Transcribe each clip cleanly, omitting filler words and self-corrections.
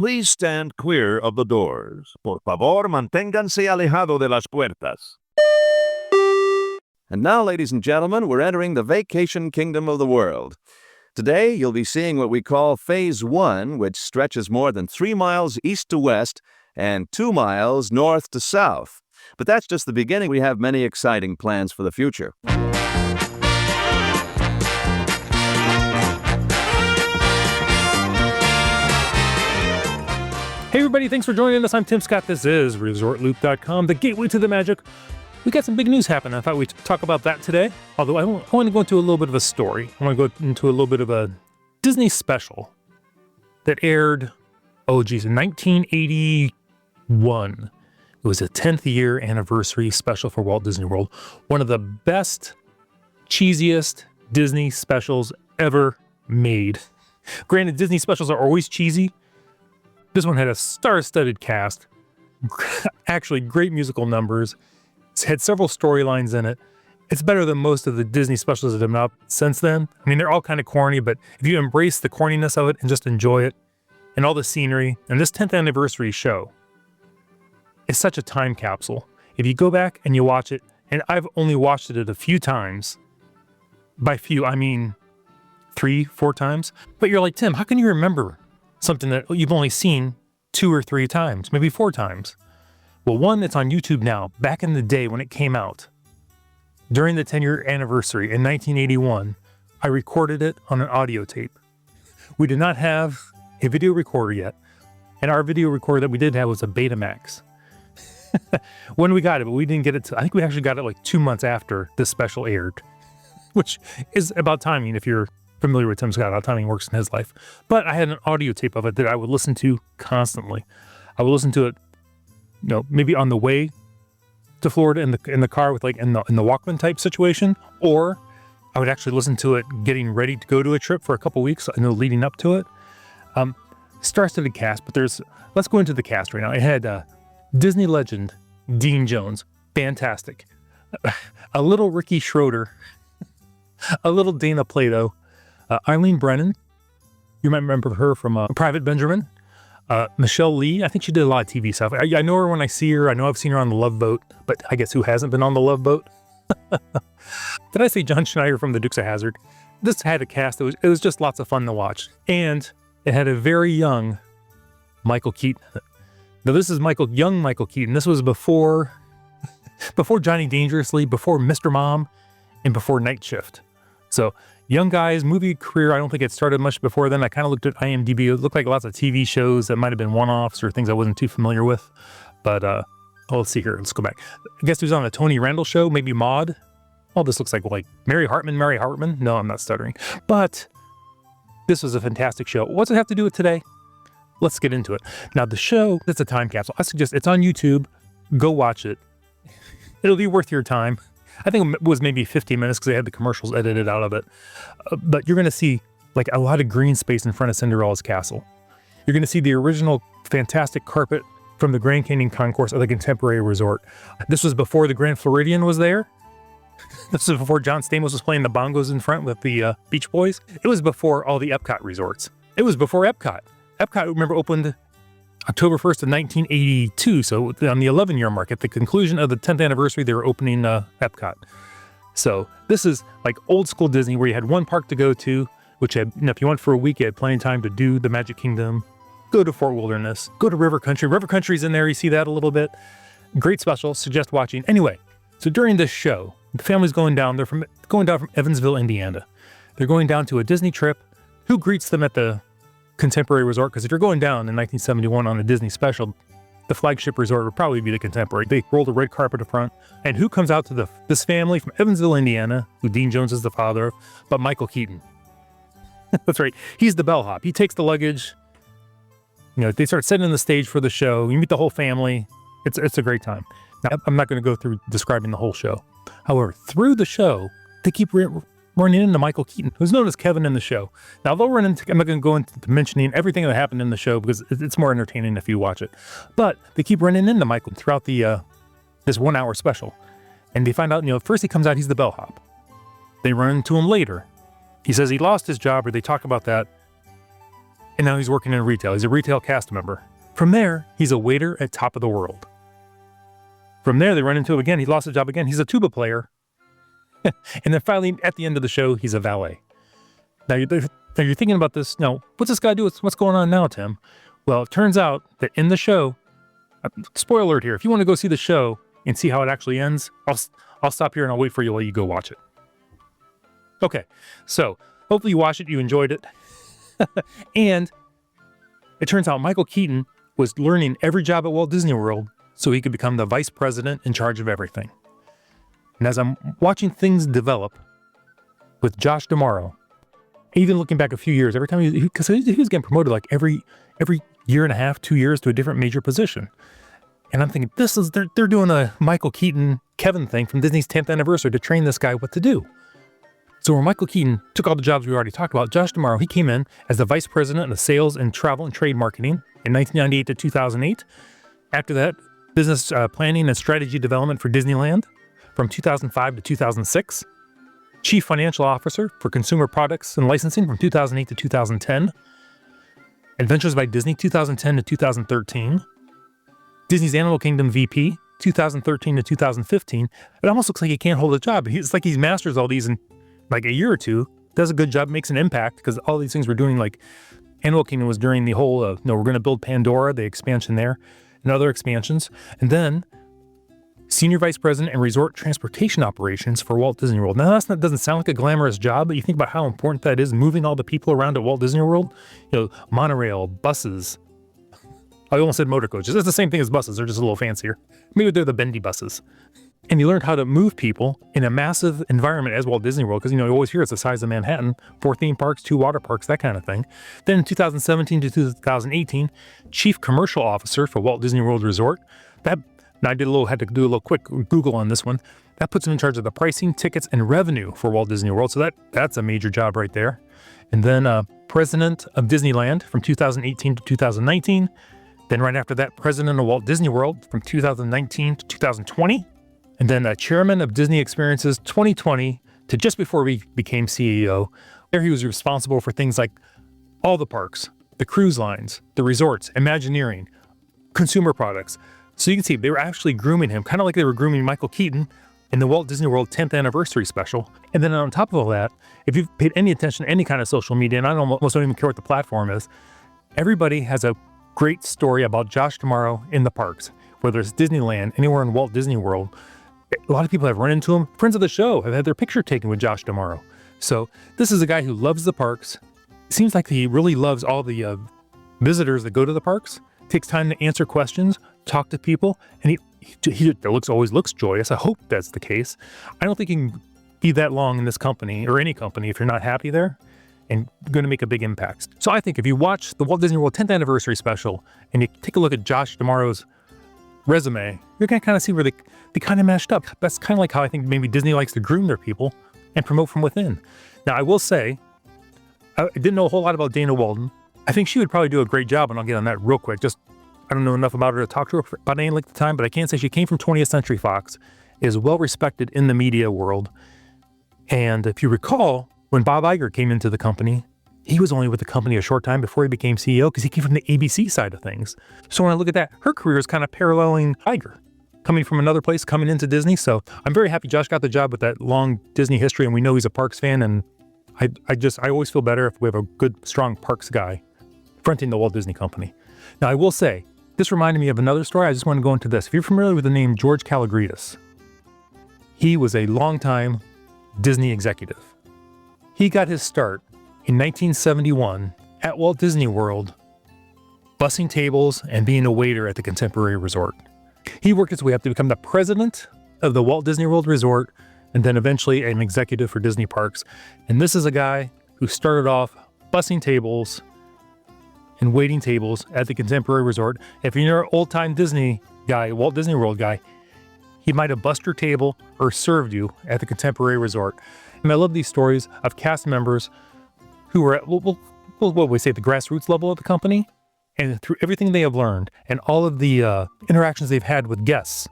Please stand clear of the doors. Por favor, manténganse alejado de las puertas. And now, ladies and gentlemen, we're entering the vacation kingdom of the world. Today, you'll be seeing what we call Phase 1, which stretches more than 3 miles east to west and 2 miles north to south. But that's just the beginning. We have many exciting plans for the future. Hey everybody, thanks for joining us. I'm Tim Scott. This is ResortLoop.com, the gateway to the magic. We got some big news happening. I thought we'd talk about that today. Although I want to go into a little bit of a story. I want to go into a little bit of a Disney special that aired, in 1981. It was a 10th year anniversary special for Walt Disney World. One of the best, cheesiest Disney specials ever made. Granted, Disney specials are always cheesy. This one had a star-studded cast, actually great musical numbers. It's had several storylines in it. It's better than most of the Disney specials that have been out since then. I mean, they're all kind of corny, but if you embrace the corniness of it and just enjoy it, and all the scenery, and this 10th anniversary show is such a time capsule. If you go back and you watch it, and I've only watched it a few times, by few, I mean 3-4 times, but you're like, Tim, how can you remember something that you've only seen 2 or 3 times, maybe 4 times? Well, one, it's on YouTube now. Back in the day when it came out, during the 10-year anniversary in 1981, I recorded it on an audio tape. We did not have a video recorder yet, and our video recorder that we did have was a Betamax. When we got it, but we didn't get it I think we actually got it like 2 months after this special aired, which is about timing if you're familiar with Tim Scott, how timing works in his life. But I had an audio tape of it that I would listen to constantly. I would listen to it, maybe on the way to Florida in the car with in the Walkman type situation, or I would actually listen to it getting ready to go to a trip for a couple weeks, leading up to it. Star-studded cast, but let's go into the cast right now. It had Disney legend Dean Jones, fantastic. A little Ricky Schroeder, a little Dana Plato. Eileen Brennan, you might remember her from Private Benjamin. Michelle Lee, I think she did a lot of TV stuff. I know her when I see her. I know I've seen her on The Love Boat, but I guess who hasn't been on The Love Boat? Did I say John Schneider from The Dukes of Hazzard? This had a cast that it was just lots of fun to watch. And it had a very young Michael Keaton. Now this is young Michael Keaton. This was before Johnny Dangerously, before Mr. Mom, and before Night Shift. So young guy's movie career, I don't think it started much before then. I kind of looked at IMDb. It looked like lots of TV shows that might have been one-offs or things I wasn't too familiar with. But, let's see here. Let's go back. I guess he was on the Tony Randall Show, maybe Maude. Oh, this looks like Mary Hartman. No, I'm not stuttering. But this was a fantastic show. What's it have to do with today? Let's get into it. Now, the show, it's a time capsule. I suggest it's on YouTube. Go watch it. It'll be worth your time. I think it was maybe 15 minutes because they had the commercials edited out of it. But you're going to see a lot of green space in front of Cinderella's castle. You're going to see the original fantastic carpet from the Grand Canyon Concourse of the Contemporary Resort. This was before the Grand Floridian was there. This was before John Stamos was playing the bongos in front with the Beach Boys. It was before all the Epcot resorts. It was before Epcot. Epcot, remember, opened October 1st of 1982, so on the 11-year mark, at the conclusion of the 10th anniversary, they were opening Epcot. So this is like old school Disney where you had one park to go to, which had, if you went for a week, you had plenty of time to do the Magic Kingdom, go to Fort Wilderness, go to River Country. River Country's in there, you see that a little bit. Great special, suggest watching. Anyway, so during this show, the family's going down. They're going down from Evansville, Indiana. They're going down to a Disney trip. Who greets them at the Contemporary Resort? Because if you're going down in 1971 on a Disney special, the flagship resort would probably be the Contemporary. They rolled a red carpet up front, and who comes out to this family from Evansville, Indiana, who Dean Jones is the father of, but Michael Keaton. That's right, he's the bellhop. He takes the luggage. They start setting the stage for the show. You meet the whole family. It's a great time. Now, I'm not going to go through describing the whole show. However, through the show, they keep running into Michael Keaton, who's known as Kevin in the show. Now, they'll run into, I'm not going to go into mentioning everything that happened in the show because it's more entertaining if you watch it. But they keep running into Michael throughout the this 1 hour special. And they find out, first he comes out, he's the bellhop. They run into him later. He says he lost his job, or they talk about that. and now he's working in retail. He's a retail cast member. From there, he's a waiter at Top of the World. From there, they run into him again. He lost his job again. He's a tuba player. And then finally, at the end of the show, he's a valet. Now you're thinking about this. Now, what's this guy do? What's going on now, Tim? Well, it turns out that in the show, spoiler alert here, if you want to go see the show and see how it actually ends, I'll stop here and I'll wait for you while you go watch it. Okay, so hopefully you watched it, you enjoyed it. And it turns out Michael Keaton was learning every job at Walt Disney World so he could become the vice president in charge of everything. And as I'm watching things develop with Josh D'Amaro, even looking back a few years, every time because he was getting promoted like every year and a half, 2 years to a different major position. And I'm thinking, they're doing a Michael Keaton, Kevin thing from Disney's 10th anniversary to train this guy what to do. So when Michael Keaton took all the jobs we already talked about, Josh D'Amaro, he came in as the vice president of sales and travel and trade marketing in 1998 to 2008. After that, business planning and strategy development for Disneyland from 2005 to 2006. Chief Financial Officer for Consumer Products and Licensing from 2008 to 2010. Adventures by Disney 2010 to 2013. Disney's Animal Kingdom VP 2013 to 2015. It almost looks like he can't hold a job. It's like he masters all these in like a year or two, does a good job, makes an impact, because all these things we're doing, like Animal Kingdom was during the whole, we're going to build Pandora, the expansion there, and other expansions. And then Senior Vice President and Resort Transportation Operations for Walt Disney World. Now, that doesn't sound like a glamorous job, but you think about how important that is, moving all the people around at Walt Disney World. Monorail, buses. I almost said motor coaches. It's the same thing as buses. They're just a little fancier. Maybe they're the bendy buses. And you learned how to move people in a massive environment as Walt Disney World, because, you always hear it's the size of Manhattan, 4 theme parks, 2 water parks, that kind of thing. Then in 2017 to 2018, Chief Commercial Officer for Walt Disney World Resort. Had to do a little quick Google on this one. That puts him in charge of the pricing, tickets, and revenue for Walt Disney World. So that's a major job right there. And then President of Disneyland from 2018 to 2019. Then right after that, President of Walt Disney World from 2019 to 2020. And then Chairman of Disney Experiences 2020 to just before he became CEO. There he was responsible for things like all the parks, the cruise lines, the resorts, Imagineering, consumer products. So you can see they were actually grooming him, kind of like they were grooming Michael Keaton in the Walt Disney World 10th anniversary special. And then on top of all that, if you've paid any attention to any kind of social media, and I almost don't even care what the platform is, everybody has a great story about Josh D'Amaro in the parks, whether it's Disneyland, anywhere in Walt Disney World. A lot of people have run into him. Friends of the show have had their picture taken with Josh D'Amaro. So this is a guy who loves the parks. It seems like he really loves all the visitors that go to the parks. Takes time to answer questions, talk to people, and he always looks joyous. I hope that's the case. I don't think you can be that long in this company or any company if you're not happy there and going to make a big impact. So I think if you watch the Walt Disney World 10th anniversary special and you take a look at Josh D'Amaro's resume, you're going to kind of see where they kind of mashed up. That's kind of like how I think maybe Disney likes to groom their people and promote from within. Now, I will say, I didn't know a whole lot about Dana Walden. I think she would probably do a great job, and I'll get on that real quick. I don't know enough about her to talk to her about any length of time, but I can say she came from 20th Century Fox, is well respected in the media world. And if you recall, when Bob Iger came into the company, he was only with the company a short time before he became CEO because he came from the ABC side of things. So when I look at that, her career is kind of paralleling Iger, coming from another place, coming into Disney. So I'm very happy Josh got the job with that long Disney history, and we know he's a Parks fan, and I always feel better if we have a good, strong Parks guy fronting the Walt Disney Company. Now, I will say, this reminded me of another story. I just want to go into this. If you're familiar with the name George Kalogridis, he was a longtime Disney executive. He got his start in 1971 at Walt Disney World, bussing tables and being a waiter at the Contemporary Resort. He worked his way up to become the president of the Walt Disney World Resort and then eventually an executive for Disney Parks. And this is a guy who started off bussing tables and waiting tables at the Contemporary Resort. If you're an old-time Disney guy, Walt Disney World guy, he might have bussed your table or served you at the Contemporary Resort. And I love these stories of cast members who were at, what we say, the grassroots level of the company, and through everything they have learned and all of the interactions they've had with guests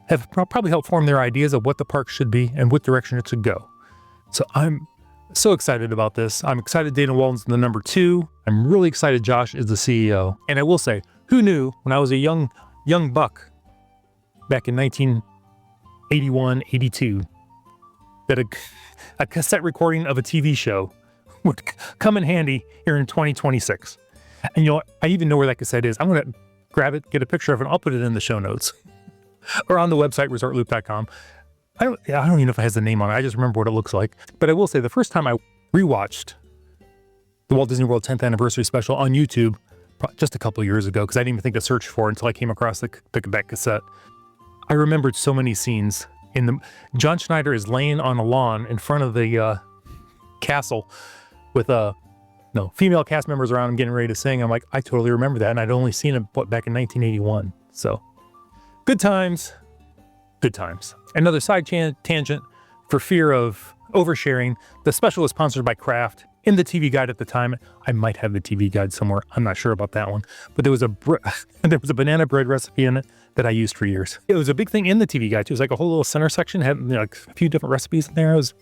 have probably helped form their ideas of what the park should be and what direction it should go. So So excited about this. I'm excited Dana Walden's the number 2. I'm really excited Josh is the CEO. And I will say, who knew when I was a young buck back in 1981, 82, that a cassette recording of a TV show would come in handy here in 2026. And I even know where that cassette is. I'm going to grab it, get a picture of it, and I'll put it in the show notes or on the website, ResortLoop.com. I don't even know if it has the name on it. I just remember what it looks like. But I will say the first time I rewatched the Walt Disney World 10th anniversary special on YouTube, just a couple years ago, because I didn't even think to search for it until I came across that cassette. I remembered so many scenes. John Schneider is laying on a lawn in front of the castle with female cast members around him getting ready to sing. I'm like, I totally remember that, and I'd only seen it back in 1981. So, good times. Good times. Another side tangent for fear of oversharing. The special was sponsored by Kraft. In the TV guide at the time, I might have the TV guide somewhere. I'm not sure about that one, but there was a banana bread recipe in it that I used for years. It was a big thing in the TV guide too. It was like a whole little center section, had like a few different recipes in there. It was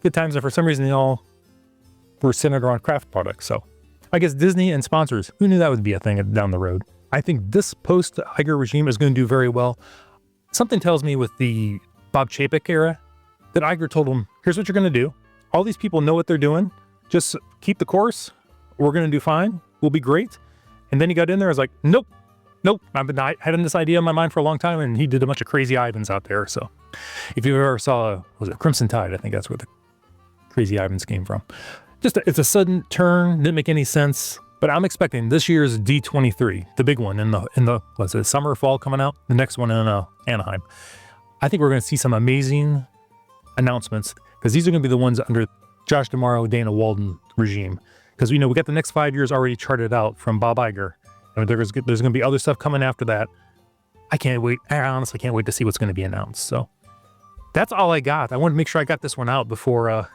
good times, and for some reason they all were centered around Kraft products. So I guess Disney and sponsors, who knew that would be a thing down the road? I think this post-Iger regime is going to do very well. Something tells me with the Bob Chapek era that Iger told him, here's what you're going to do. All these people know what they're doing. Just keep the course. We're going to do fine. We'll be great. And then he got in there. I was like, nope. I've been having this idea in my mind for a long time, and he did a bunch of crazy Ivans out there. So if you ever saw, was it Crimson Tide? I think that's where the crazy Ivans came from. It's a sudden turn. Didn't make any sense. But I'm expecting this year's D23, the big one in the what's it, summer, fall coming out. The next one in Anaheim. I think we're going to see some amazing announcements, because these are going to be the ones under Josh D'Amaro, Dana Walden regime. Because we got the next 5 years already charted out from Bob Iger. And there's going to be other stuff coming after that. I can't wait. I honestly can't wait to see what's going to be announced. So that's all I got. I wanted to make sure I got this one out before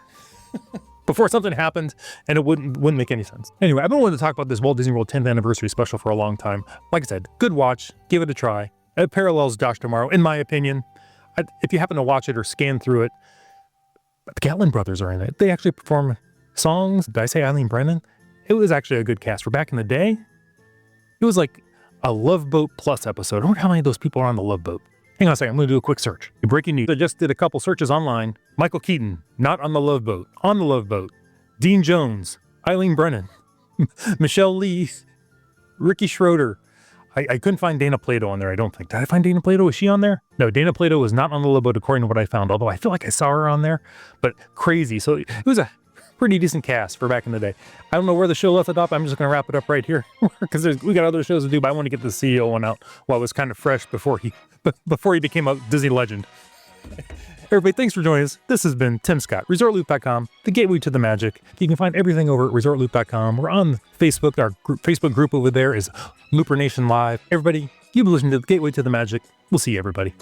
before something happened and it wouldn't make any sense. Anyway, I've been wanting to talk about this Walt Disney World 10th anniversary special for a long time. Like I said, good watch. Give it a try. It parallels Josh D'Amaro, in my opinion. If you happen to watch it or scan through it, the Gatlin brothers are in it. They actually perform songs. Did I say Eileen Brennan? It was actually a good cast. For back in the day, it was like a Love Boat Plus episode. I wonder how many of those people are on the Love Boat. Hang on a second. I'm going to do a quick search. Breaking news. I just did a couple searches online. Michael Keaton, not on the Love Boat. On the Love Boat. Dean Jones, Eileen Brennan, Michelle Lee, Ricky Schroeder. I couldn't find Dana Plato on there, I don't think. Did I find Dana Plato? Was she on there? No, Dana Plato was not on the Love Boat according to what I found, although I feel like I saw her on there. But crazy. So it was a pretty decent cast for back in the day. I don't know where the show left it off. I'm just going to wrap it up right here because we got other shows to do, but I want to get the CEO one out while it was kind of fresh before he became a Disney legend. Everybody, thanks for joining us. This has been Tim Scott, ResortLoop.com, the gateway to the magic. You can find everything over at ResortLoop.com. We're on Facebook. Our Facebook group over there is Looper Nation Live. Everybody, you've been listening to the gateway to the magic. We'll see you, everybody.